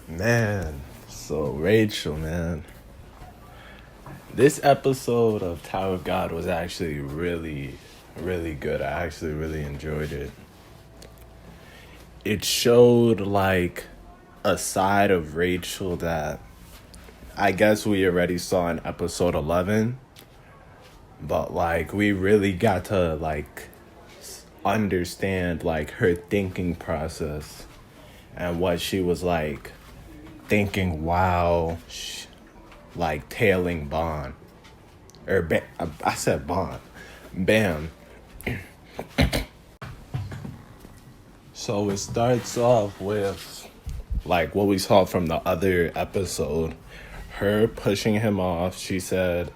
Man, so Rachel, man. This episode of Tower of God was actually really good. I actually really enjoyed it. It showed like a side of Rachel that I guess we already saw in episode 11, but like we really got to understand like her thinking process and what she was like thinking while like tailing Bond. I said Bond. Bam. So it starts off with like what we saw from the other episode. Her pushing him off, she said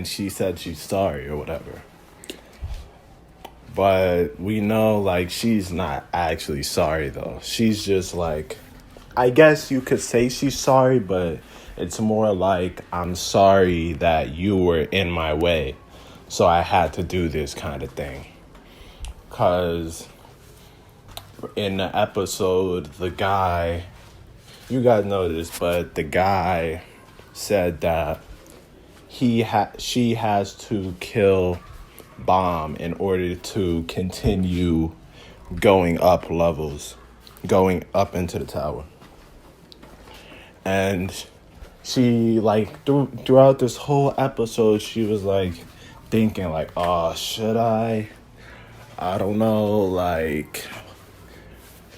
she's sorry or whatever. But we know like she's not actually sorry though. She's just like, I guess you could say she's sorry, but it's more like, I'm sorry that you were in my way, so I had to do this kind of thing. Because in the episode, the guy, you guys know this, but the guy said that she has to kill Bomb in order to continue going up levels, going up into the tower. And she like throughout this whole episode she was like thinking like, oh, should I don't know, like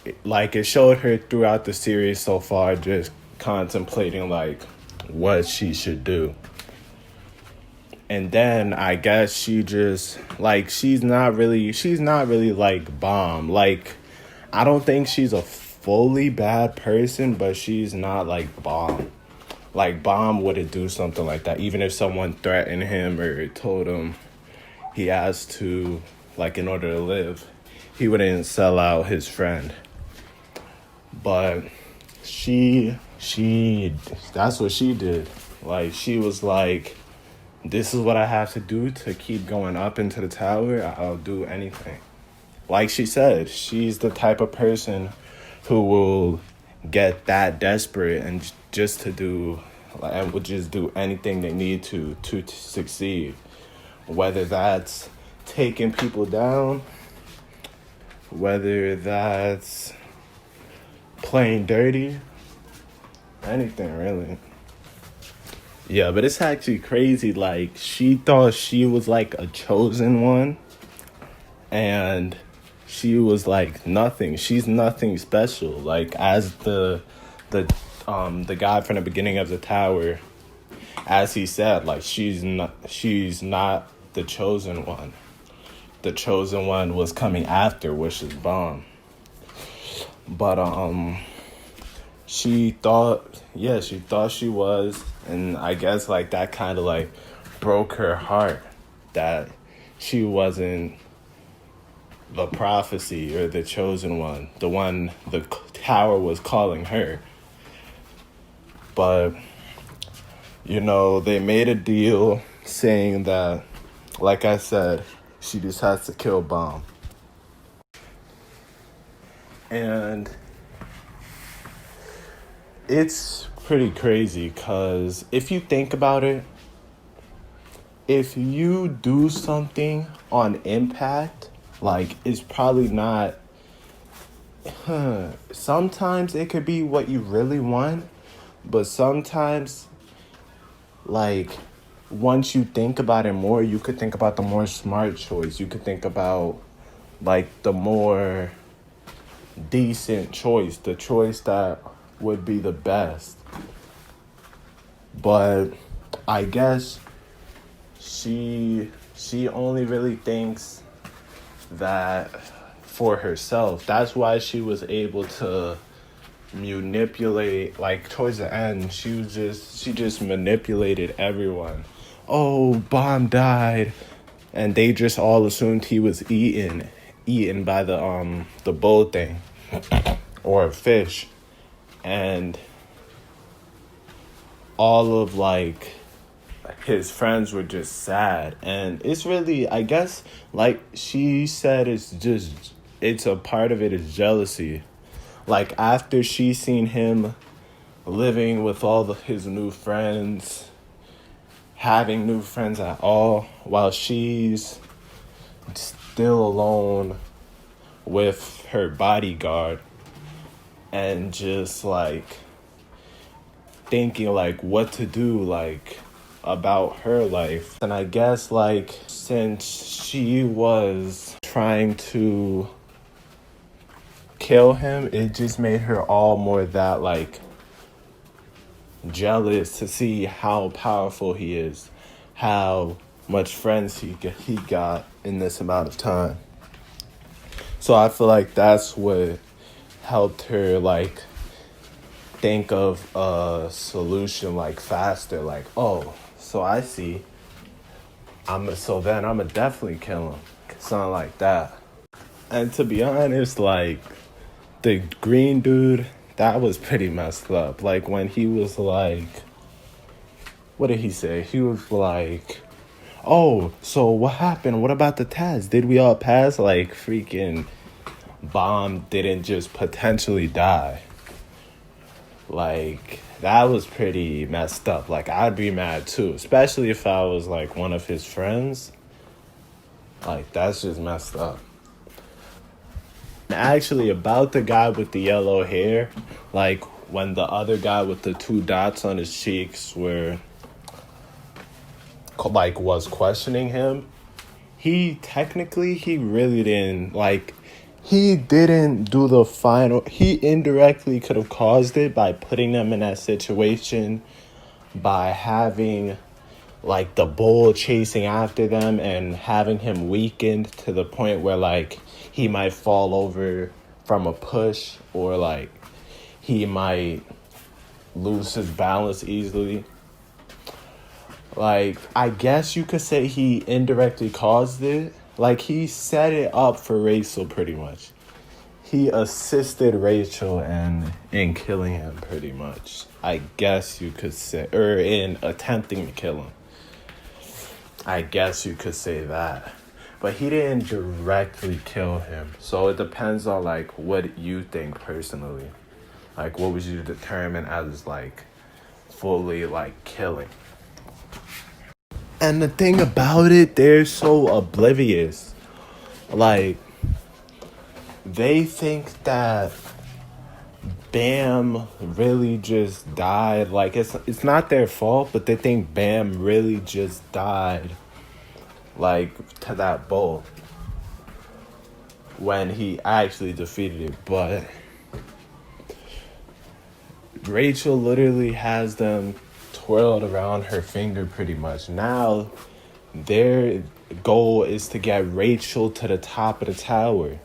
it showed her throughout the series so far just contemplating like what she should do. And then I guess she just like she's not really like Bomb. Like, I don't think she's a fully bad person, but she's not like Bomb. Like, Bomb wouldn't do something like that. Even if someone threatened him or told him he has to, like, in order to live, he wouldn't sell out his friend. But she that's what she did. Like, she was like, this is what I have to do to keep going up into the tower. I'll do anything. Like she said, she's the type of person who will get that desperate and just to do, and would just do anything they need to succeed. Whether that's taking people down, whether that's playing dirty, anything really. Yeah, but it's actually crazy. Like, she thought she was like a chosen one, and she was like nothing. She's nothing special. Like, as the guy from the beginning of the tower, as he said, like she's not the chosen one. The chosen one was coming after, which is Bomb. But she thought she was, and I guess like that kind of like broke her heart that she wasn't the prophecy or the chosen one, the one the tower was calling her. But they made a deal saying that, like I said, she just has to kill Bomb. And it's pretty crazy because if you think about it, if you do something on impact, like, it's probably not, sometimes it could be what you really want, but sometimes, like, once you think about it more, you could think about the more smart choice. You could think about, like, the more decent choice, the choice that would be the best. But I guess she only really thinks that for herself. That's why she was able to manipulate, like, towards the end. She just manipulated everyone. Oh, Bomb died, and they just all assumed he was eaten by the bull thing or fish. And all of like his friends were just sad. And it's really, I guess, like she said, it's a part of it is jealousy. Like, after she seen him living with his new friends, having new friends at all, while she's still alone with her bodyguard and just like thinking like what to do like about her life. And I guess like since she was trying to kill him, it just made her all more that like jealous to see how powerful he is, how much friends he got in this amount of time. So I feel like that's what helped her like think of a solution like faster. Like, oh, so I see. So then I'ma definitely kill him. Something like that. And to be honest, like the green dude, that was pretty messed up. Like when he was like, what did he say? He was like, oh, so what happened? What about the test? Did we all pass? Like freaking Bomb didn't just potentially die. Like that was pretty messed up. Like I'd be mad too, especially if I was like one of his friends. Like that's just messed up. Actually, about the guy with the yellow hair, like when the other guy with the 2 dots on his cheeks were like was questioning him, he really didn't like, he didn't do the final. He indirectly could have caused it by putting them in that situation, by having like the bull chasing after them and having him weakened to the point where like he might fall over from a push, or like he might lose his balance easily. Like, I guess you could say he indirectly caused it. Like, he set it up for Rachael pretty much. He assisted Rachael in killing him pretty much. I guess you could say, or in attempting to kill him. I guess you could say that. But he didn't directly kill him. So it depends on like what you think personally. Like what would you determine as like fully like killing? And the thing about it, they're so oblivious. Like they think that Bam really just died. Like it's not their fault, but they think Bam really just died. Like to that bull when he actually defeated it. But Rachael literally has them twirled around her finger pretty much. Now their goal is to get Rachael to the top of the tower.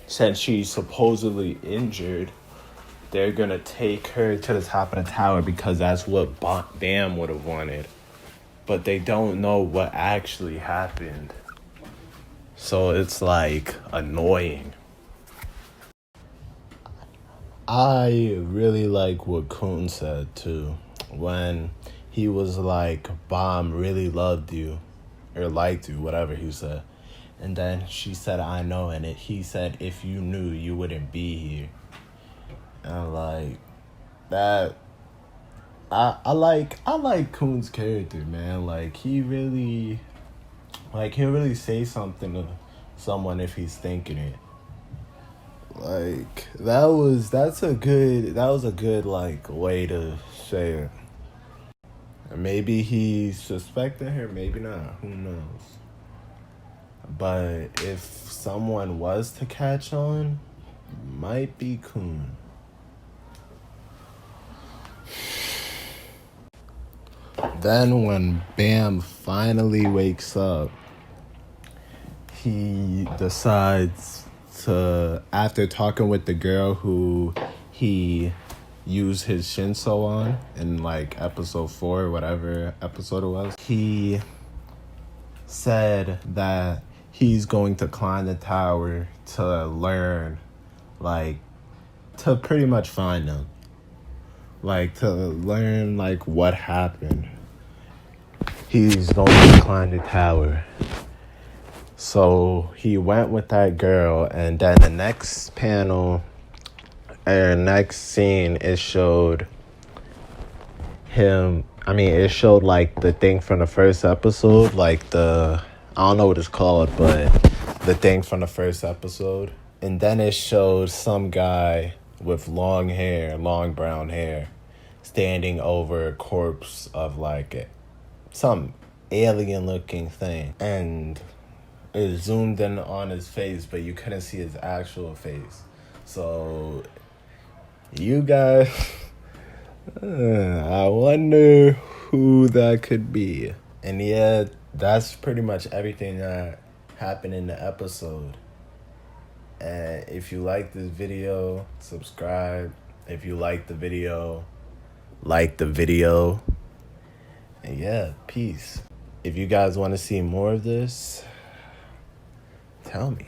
Since she's supposedly injured, they're gonna take her to the top of the tower because that's what Bam would have wanted. But they don't know what actually happened. So it's like annoying. I really like what Kun said too. When he was like, Bomb really loved you. Or liked you, whatever he said. And then she said, I know. And he said, if you knew, you wouldn't be here. And like, that... I like Kun's character, man. Like he'll really say something to someone if he's thinking it. Like that was a good like way to say it. Maybe he suspected her, maybe not. Who knows? But if someone was to catch on, might be Kun. Then when Bam finally wakes up, he decides to, after talking with the girl who he used his Shinso on in like episode 4, whatever episode it was, he said that he's going to climb the tower to learn, like, to pretty much find them. Like, to learn, like, what happened. He's going to climb the tower. So he went with that girl, and then the next panel, or next scene, it showed him. I mean, it showed like the thing from the first episode, like I don't know what it's called, but the thing from the first episode. And then it showed some guy with long hair, long brown hair, standing over a corpse of like some alien looking thing. And it zoomed in on his face, but you couldn't see his actual face. So, you guys, I wonder who that could be. And yeah, that's pretty much everything that happened in the episode. And if you like this video, subscribe. If you like the video, like the video. And yeah, peace. If you guys want to see more of this, tell me.